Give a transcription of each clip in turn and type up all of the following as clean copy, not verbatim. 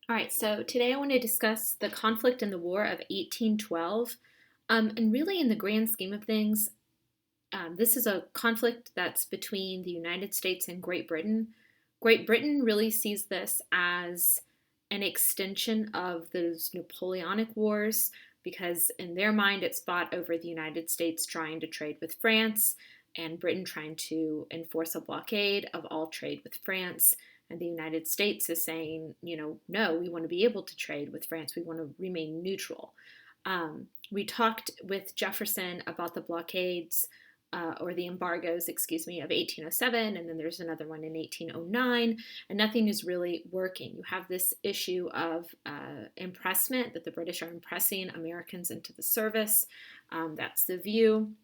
All right, so today I want to discuss the conflict in the War of 1812. And really, in the grand scheme of things, this is a conflict that's between the United States and Great Britain. Great Britain really sees this as an extension of those Napoleonic Wars because, in their mind, it's fought over the United States trying to trade with France and Britain trying to enforce a blockade of all trade with France. And the United States is saying, no, we want to be able to trade with France. We want to remain neutral. We talked with Jefferson about the blockades or the embargoes, excuse me, of 1807, and then there's another one in 1809, and nothing is really working. You have this issue of impressment, that the British are impressing Americans into the service. That's the view.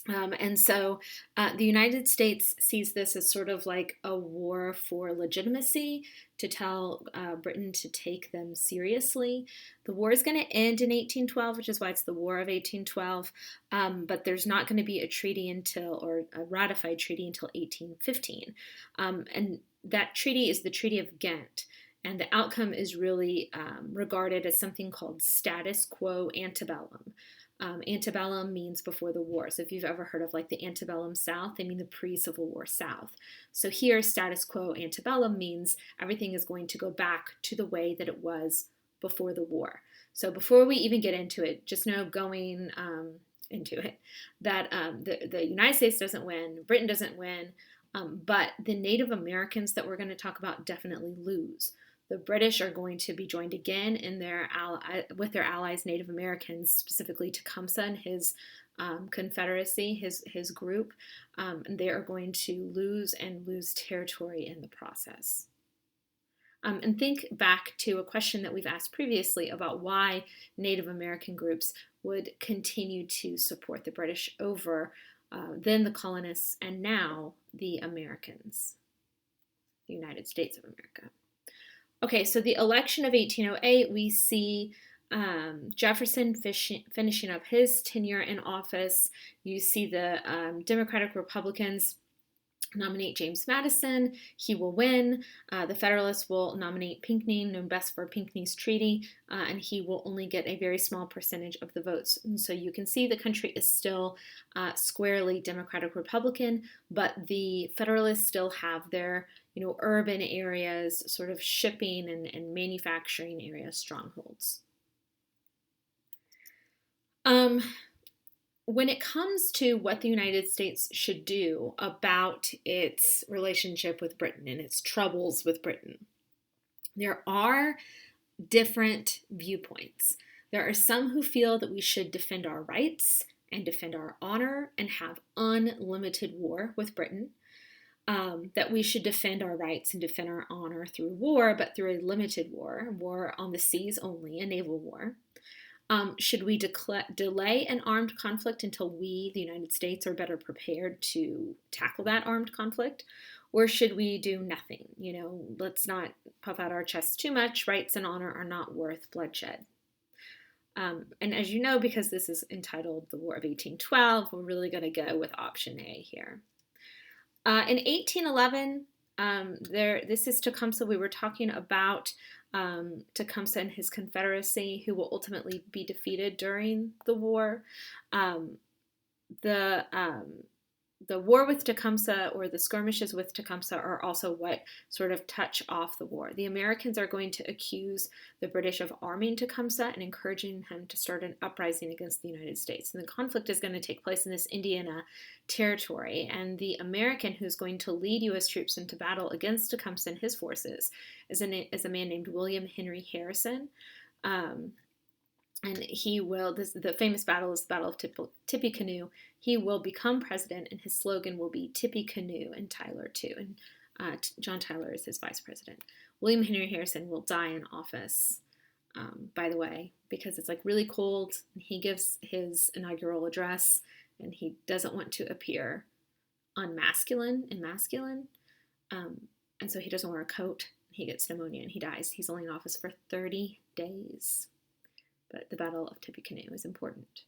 And so the United States sees this as sort of like a war for legitimacy to tell Britain to take them seriously. The war is going to end in 1812, which is why it's the War of 1812, but there's not going to be a treaty until, or a ratified treaty until 1815. And that treaty is the Treaty of Ghent. And the outcome is really regarded as something called status quo antebellum. Antebellum means before the war. So if you've ever heard of like the antebellum South, they mean the pre-Civil War South. So here, status quo antebellum means everything is going to go back to the way that it was before the war. So before we even get into it, just know going into it that the United States doesn't win, Britain doesn't win, but the Native Americans that we're going to talk about definitely lose. The British are going to be joined again in with their allies, Native Americans, specifically Tecumseh and his confederacy, his group. And they are going to lose territory in the process. And think back to a question that we've asked previously about why Native American groups would continue to support the British over then the colonists and now the Americans, the United States of America. Okay, so the election of 1808, we see Jefferson finishing up his tenure in office. You see the Democratic Republicans nominate James Madison. He will win. The Federalists will nominate Pinckney, known best for Pinckney's Treaty, and he will only get a very small percentage of the votes. And so you can see the country is still squarely Democratic Republican, but the Federalists still have their urban areas, sort of shipping and manufacturing area strongholds. When it comes to what the United States should do about its relationship with Britain and its troubles with Britain, there are different viewpoints. There are some who feel that we should defend our rights and defend our honor and have unlimited war with Britain. That we should defend our rights and defend our honor through war, but through a limited war on the seas only, a naval war. Should we delay an armed conflict until we, the United States, are better prepared to tackle that armed conflict? Or should we do nothing? Let's not puff out our chests too much. Rights and honor are not worth bloodshed. And as you know, because this is entitled The War of 1812, we're really going to go with option A here. In 1811, this is Tecumseh. We were talking about Tecumseh and his confederacy, who will ultimately be defeated during the war. The war with Tecumseh, or the skirmishes with Tecumseh, are also what sort of touch off the war. The Americans are going to accuse the British of arming Tecumseh and encouraging him to start an uprising against the United States. And the conflict is going to take place in this Indiana territory. And the American who's going to lead U.S. troops into battle against Tecumseh and his forces is a man named William Henry Harrison. And he will, the famous battle is the Battle of Tippecanoe. He will become president, and his slogan will be Tippecanoe and Tyler too. And John Tyler is his vice president. William Henry Harrison will die in office, by the way, because it's like really cold. He gives his inaugural address, and he doesn't want to appear unmasculine and masculine. And so he doesn't wear a coat. He gets pneumonia and he dies. He's only in office for 30 days. But the Battle of Tippecanoe is important.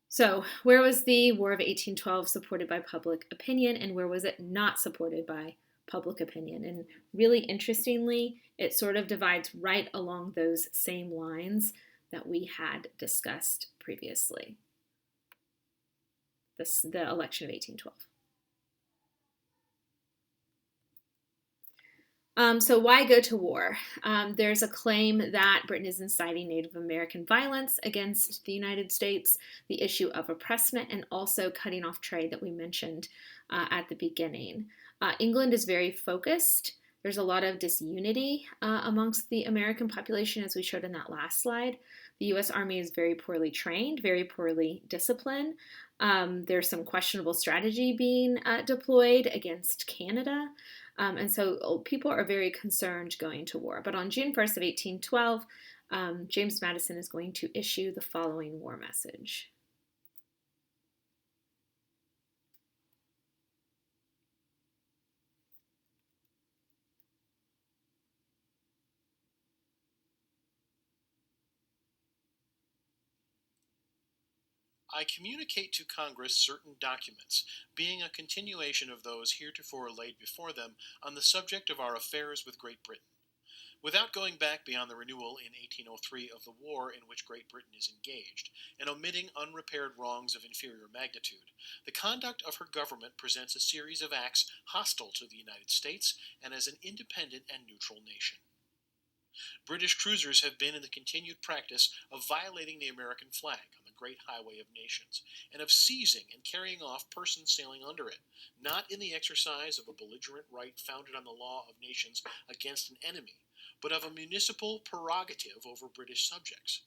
So, where was the War of 1812 supported by public opinion, and where was it not supported by public opinion. And really interestingly, it sort of divides right along those same lines that we had discussed previously, the election of 1812. So why go to war? There's a claim that Britain is inciting Native American violence against the United States, the issue of oppressment, and also cutting off trade that we mentioned at the beginning. England is very focused. There's a lot of disunity amongst the American population, as we showed in that last slide. The U.S. Army is very poorly trained, very poorly disciplined. There's some questionable strategy being deployed against Canada. And so people are very concerned going to war. But on June 1st of 1812, James Madison is going to issue the following war message. I communicate to Congress certain documents, being a continuation of those heretofore laid before them on the subject of our affairs with Great Britain. Without going back beyond the renewal in 1803 of the war in which Great Britain is engaged, and omitting unrepaired wrongs of inferior magnitude, the conduct of her government presents a series of acts hostile to the United States and as an independent and neutral nation. British cruisers have been in the continued practice of violating the American flag on the great highway of nations, and of seizing and carrying off persons sailing under it, not in the exercise of a belligerent right founded on the law of nations against an enemy, but of a municipal prerogative over British subjects.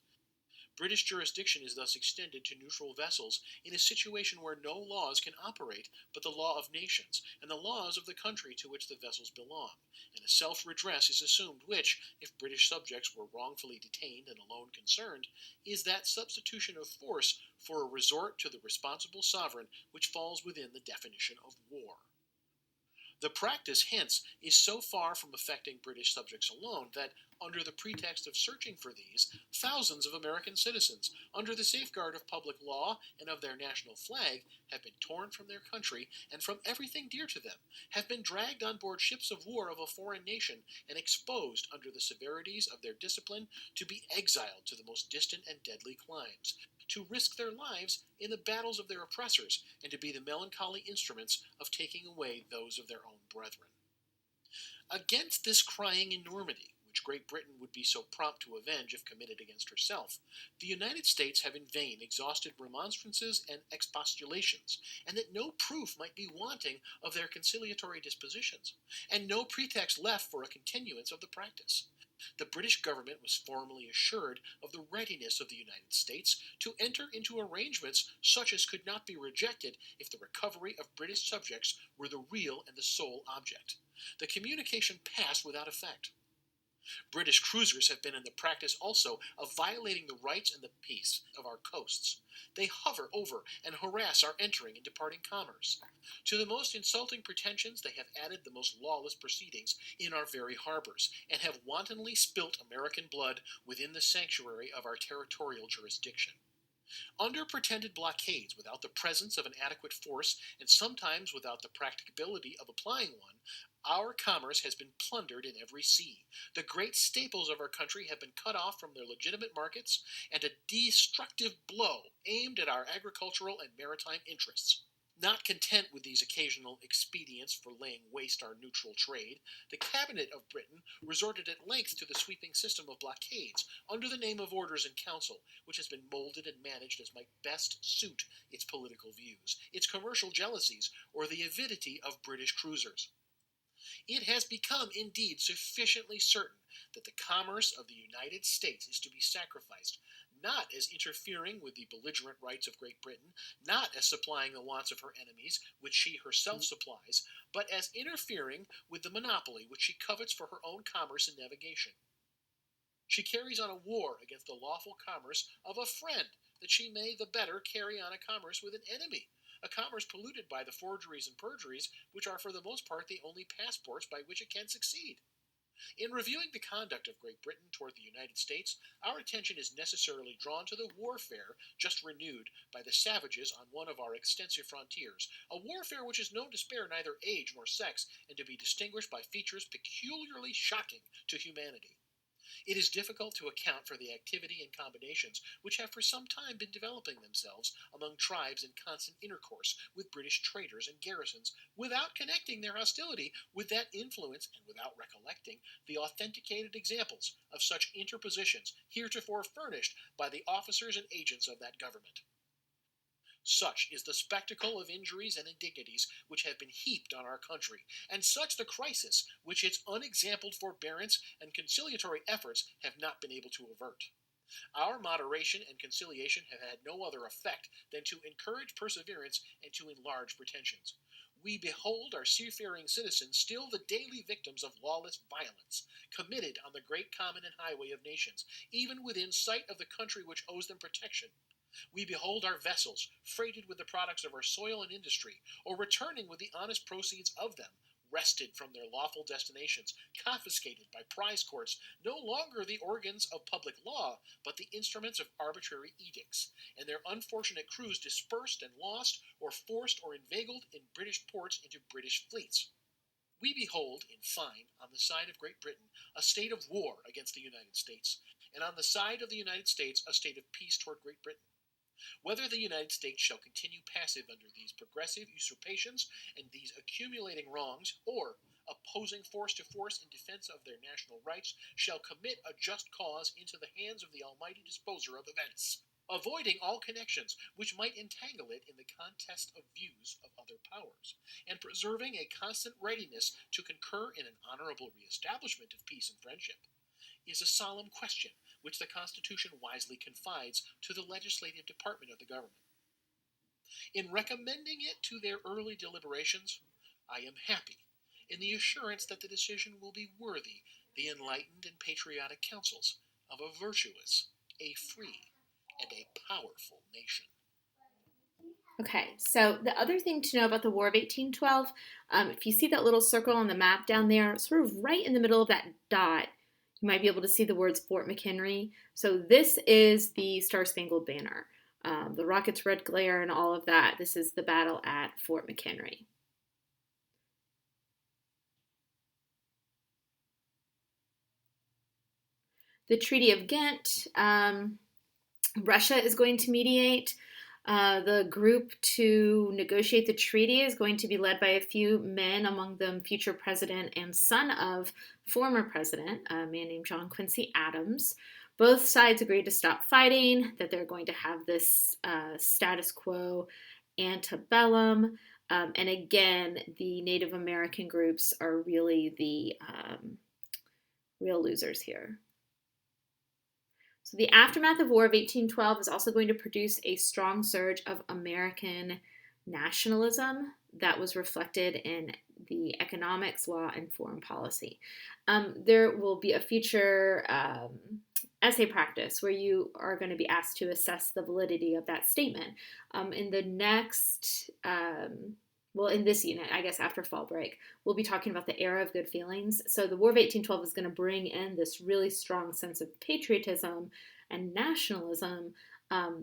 British jurisdiction is thus extended to neutral vessels in a situation where no laws can operate but the law of nations and the laws of the country to which the vessels belong, and a self-redress is assumed which, if British subjects were wrongfully detained and alone concerned, is that substitution of force for a resort to the responsible sovereign which falls within the definition of war. The practice, hence, is so far from affecting British subjects alone that, under the pretext of searching for these, thousands of American citizens, under the safeguard of public law and of their national flag, have been torn from their country and from everything dear to them, have been dragged on board ships of war of a foreign nation, and exposed, under the severities of their discipline, to be exiled to the most distant and deadly climes, to risk their lives in the battles of their oppressors, and to be the melancholy instruments of taking away those of their own brethren. Against this crying enormity, which Great Britain would be so prompt to avenge if committed against herself, the United States have in vain exhausted remonstrances and expostulations, and that no proof might be wanting of their conciliatory dispositions, and no pretext left for a continuance of the practice. The British government was formally assured of the readiness of the United States to enter into arrangements such as could not be rejected if the recovery of British subjects were the real and the sole object. The communication passed without effect. British cruisers have been in the practice also of violating the rights and the peace of our coasts. They hover over and harass our entering and departing commerce. To the most insulting pretensions they have added the most lawless proceedings in our very harbors, and have wantonly spilt American blood within the sanctuary of our territorial jurisdiction. Under pretended blockades, without the presence of an adequate force, and sometimes without the practicability of applying one, our commerce has been plundered in every sea. The great staples of our country have been cut off from their legitimate markets, and a destructive blow aimed at our agricultural and maritime interests. Not content with these occasional expedients for laying waste our neutral trade, the Cabinet of Britain resorted at length to the sweeping system of blockades, under the name of Orders in Council, which has been molded and managed as might best suit its political views, its commercial jealousies, or the avidity of British cruisers. It has become, indeed, sufficiently certain that the commerce of the United States is to be sacrificed, not as interfering with the belligerent rights of Great Britain, not as supplying the wants of her enemies, which she herself supplies, but as interfering with the monopoly which she covets for her own commerce and navigation. She carries on a war against the lawful commerce of a friend, that she may the better carry on a commerce with an enemy, a commerce polluted by the forgeries and perjuries which are for the most part the only passports by which it can succeed. In reviewing the conduct of Great Britain toward the United States, our attention is necessarily drawn to the warfare just renewed by the savages on one of our extensive frontiers, a warfare which is known to spare neither age nor sex and to be distinguished by features peculiarly shocking to humanity. It is difficult to account for the activity and combinations which have for some time been developing themselves among tribes in constant intercourse with British traders and garrisons, without connecting their hostility with that influence and without recollecting the authenticated examples of such interpositions heretofore furnished by the officers and agents of that government. Such is the spectacle of injuries and indignities which have been heaped on our country, and such the crisis which its unexampled forbearance and conciliatory efforts have not been able to avert. Our moderation and conciliation have had no other effect than to encourage perseverance and to enlarge pretensions. We behold our seafaring citizens still the daily victims of lawless violence, committed on the great common and highway of nations, even within sight of the country which owes them protection. We behold our vessels, freighted with the products of our soil and industry, or returning with the honest proceeds of them, wrested from their lawful destinations, confiscated by prize courts, no longer the organs of public law, but the instruments of arbitrary edicts, and their unfortunate crews dispersed and lost, or forced or inveigled in British ports into British fleets. We behold, in fine, on the side of Great Britain, a state of war against the United States, and on the side of the United States, a state of peace toward Great Britain. Whether the United States shall continue passive under these progressive usurpations and these accumulating wrongs, or, opposing force to force in defense of their national rights, shall commit a just cause into the hands of the Almighty Disposer of events, avoiding all connections which might entangle it in the contest of views of other powers, and preserving a constant readiness to concur in an honorable reestablishment of peace and friendship, is a solemn question which the Constitution wisely confides to the legislative department of the government. In recommending it to their early deliberations, I am happy in the assurance that the decision will be worthy the enlightened and patriotic counsels of a virtuous, a free, and a powerful nation. Okay, so the other thing to know about the War of 1812, if you see that little circle on the map down there, sort of right in the middle of that dot, you might be able to see the words Fort McHenry. So this is the Star-Spangled Banner. The rocket's red glare and all of that. This is the battle at Fort McHenry. The Treaty of Ghent, Russia is going to mediate. The group to negotiate the treaty is going to be led by a few men, among them future president and son of former president, a man named John Quincy Adams. Both sides agreed to stop fighting, that they're going to have this status quo antebellum. And again, the Native American groups are really the real losers here. So the aftermath of War of 1812 is also going to produce a strong surge of American nationalism that was reflected in the economics, law, and foreign policy. There will be a future essay practice where you are going to be asked to assess the validity of that statement. In the next, in this unit, I guess after fall break, we'll be talking about the era of good feelings. So the War of 1812 is going to bring in this really strong sense of patriotism and nationalism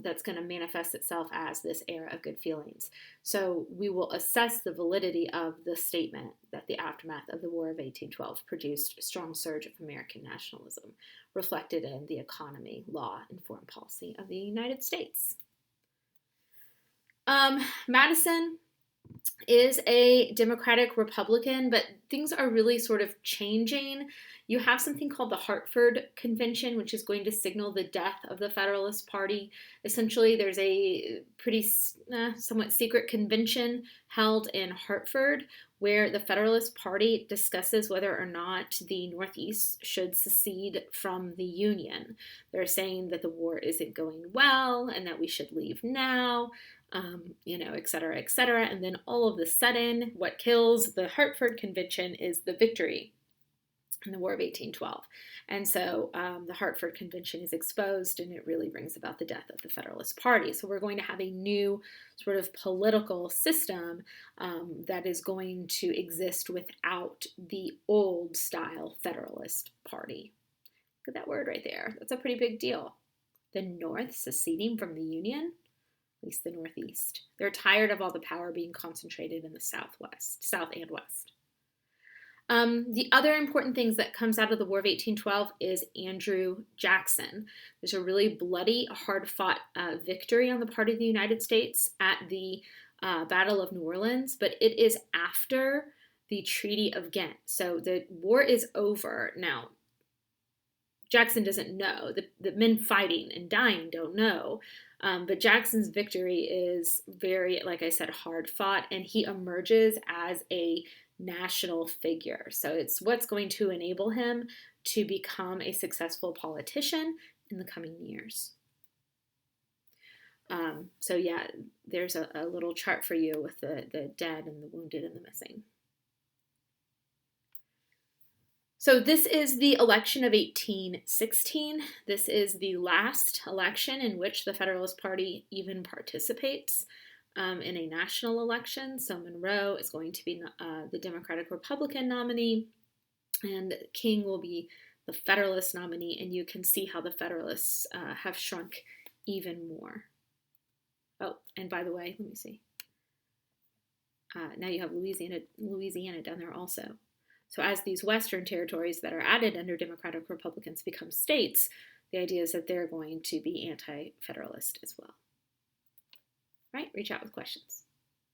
that's going to manifest itself as this era of good feelings. So we will assess the validity of the statement that the aftermath of the War of 1812 produced a strong surge of American nationalism reflected in the economy, law, and foreign policy of the United States. Madison is a Democratic Republican, but things are really sort of changing. You have something called the Hartford Convention, which is going to signal the death of the Federalist Party. Essentially, there's a pretty somewhat secret convention held in Hartford where the Federalist Party discusses whether or not the Northeast should secede from the Union. They're saying that the war isn't going well and that we should leave now. Et cetera, et cetera. And then all of a sudden, what kills the Hartford Convention is the victory in the War of 1812. And so the Hartford Convention is exposed, and it really brings about the death of the Federalist Party. So we're going to have a new sort of political system that is going to exist without the old style Federalist Party. Look at that word right there. That's a pretty big deal. The North seceding from the Union, at least the Northeast. They're tired of all the power being concentrated in the South and West. The other important things that comes out of the War of 1812 is Andrew Jackson. There's a really bloody, hard-fought victory on the part of the United States at the Battle of New Orleans, but it is after the Treaty of Ghent. So the war is over. Now, Jackson doesn't know. The men fighting and dying don't know. But Jackson's victory is very, like I said, hard fought, and he emerges as a national figure. So it's what's going to enable him to become a successful politician in the coming years. So yeah, there's a little chart for you with the dead and the wounded and the missing. So this is the election of 1816. This is the last election in which the Federalist Party even participates in a national election. So Monroe is going to be the Democratic-Republican nominee, and King will be the Federalist nominee, and you can see how the Federalists have shrunk even more. Oh, and by the way, let me see. Now you have Louisiana down there also. So as these Western territories that are added under Democratic Republicans become states, the idea is that they're going to be anti-federalist as well. Right? Reach out with questions.